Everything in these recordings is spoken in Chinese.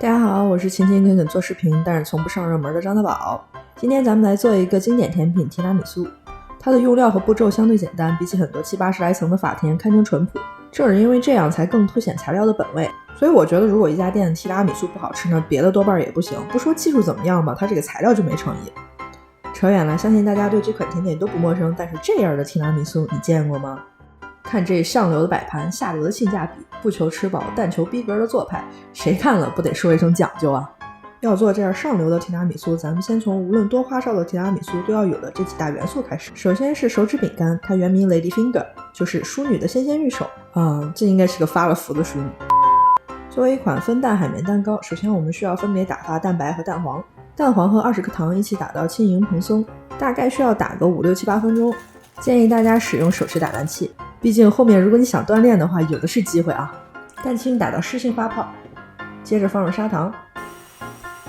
大家好，我是勤勤恳恳做视频但是从不上热门的张大宝。今天咱们来做一个经典甜品提拉米苏，它的用料和步骤相对简单，比起很多70-80来层的法甜堪称淳朴。正是因为这样才更凸显材料的本味，所以我觉得如果一家店的提拉米苏不好吃呢，别的多半也不行。不说技术怎么样吧，它这个材料就没诚意。扯远了，相信大家对这款甜点都不陌生，但是这样的提拉米苏你见过吗？看这上流的摆盘，下流的性价比，不求吃饱但求逼格的做派，谁看了不得说一声讲究啊？要做这样上流的提拉米苏，咱们先从无论多花哨的提拉米苏都要有的这几大元素开始。首先是手指饼干，它原名 Lady Finger， 就是淑女的纤纤玉手这应该是个发了福的淑女。作为一款分蛋海绵蛋糕，首先我们需要分别打发蛋白和蛋黄，蛋黄和20克糖一起打到轻盈蓬松，大概需要打个5、6、7、8分钟。建议大家使用手持打蛋器，毕竟后面如果你想锻炼的话，有的是机会啊。蛋清打到湿性发泡，接着放入砂糖，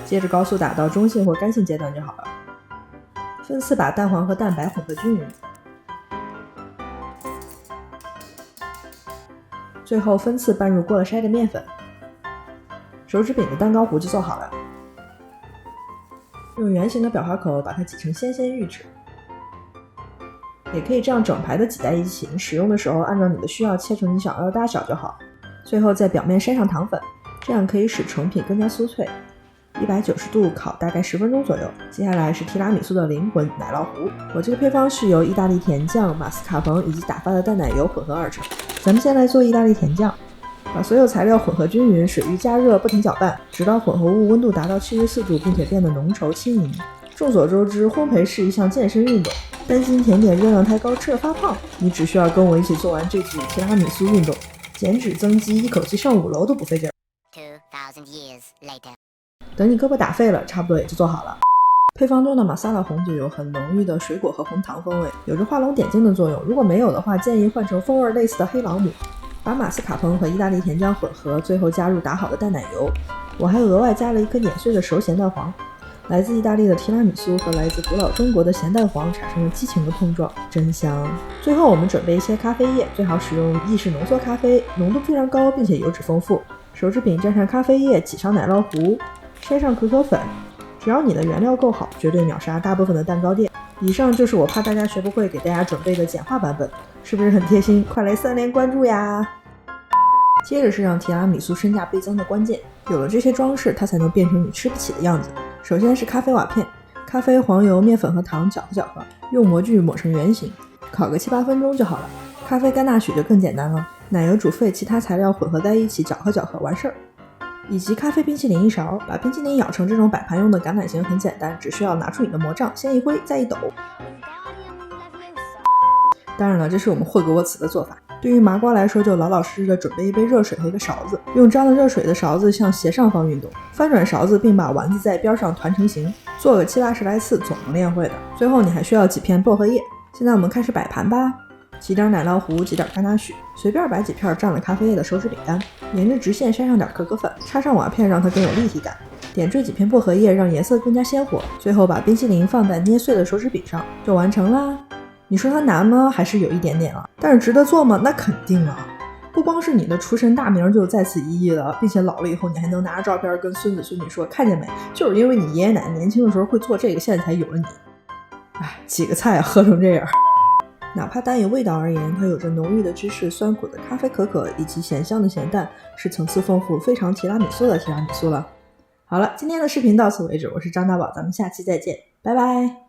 接着高速打到中性或干性阶段就好了。分次把蛋黄和蛋白混合均匀，最后分次拌入过了筛的面粉。手指饼的蛋糕糊就做好了，用圆形的裱花口把它挤成纤纤玉指，也可以这样整排的挤在一起，你使用的时候按照你的需要切成你想要的大小就好。最后在表面筛上糖粉，这样可以使成品更加酥脆。190度烤大概10分钟左右。接下来是提拉米苏的灵魂——奶酪糊。我这个配方是由意大利甜酱、马斯卡彭以及打发的淡奶油混合而成。咱们先来做意大利甜酱，把所有材料混合均匀，水浴加热，不停搅拌，直到混合物温度达到74度，并且变得浓稠轻盈。众所周知，烘焙是一项健身运动，担心甜点热量太高吃了发胖，你只需要跟我一起做完这组提拉米苏运动，减脂增肌，一口气上5楼都不费劲儿。2000 years later， 等你胳膊打废了，差不多也就做好了。配方中的玛莎拉红就有很浓郁的水果和红糖风味，有着画龙点睛的作用。如果没有的话，建议换成风味类似的黑朗姆。把马斯卡彭和意大利甜酱混合，最后加入打好的淡奶油。我还额外加了一颗碾碎的熟咸蛋黄。来自意大利的提拉米苏和来自古老中国的咸蛋黄产生了激情的碰撞，真香。最后我们准备一些咖啡液，最好使用意式浓缩咖啡，浓度非常高并且油脂丰富。手指饼蘸上咖啡液，挤上奶酪糊，筛上可可粉，只要你的原料够好，绝对秒杀大部分的蛋糕店。以上就是我怕大家学不会给大家准备的简化版本，是不是很贴心？快来3连关注呀！接着是让提拉米苏身价倍增的关键，有了这些装饰，它才能变成你吃不起的样子。首先是咖啡瓦片，咖啡、黄油、面粉和糖搅和搅和，用模具抹成圆形，烤个7、8分钟就好了。咖啡甘纳许就更简单了，奶油煮沸，其他材料混合在一起，搅和搅和完事儿。以及咖啡冰淇淋1勺，把冰淇淋舀成这种摆盘用的橄榄形很简单，只需要拿出你的魔杖，先一挥再一抖。当然了，这是我们霍格沃茨的做法。对于麻瓜来说，就老老实实的准备一杯热水和一个勺子，用沾了热水的勺子向斜上方运动，翻转勺子并把丸子在边上团成形，做个70、80来次总能练会的。最后你还需要几片薄荷叶。现在我们开始摆盘吧，挤点奶酪糊，挤点甘纳许，随便摆几片蘸了咖啡液的手指饼干，沿着直线筛上点可可粉，插上瓦片让它更有立体感，点缀几片薄荷叶让颜色更加鲜活，最后把冰淇淋放在捏碎的手指饼上就完成啦。你说它难吗？还是有一点点啊，但是值得做吗？那肯定啊！不光是你的厨神大名就在此一役了，并且老了以后你还能拿着照片跟孙子孙女说，看见没，就是因为你爷爷奶奶年轻的时候会做这个，现在才有了你。几个菜喝成这样。哪怕单以味道而言，它有着浓郁的芝士、酸苦的咖啡可可以及咸香的咸蛋，是层次丰富非常提拉米苏的提拉米苏了。好了，今天的视频到此为止，我是张大宝，咱们下期再见，拜拜。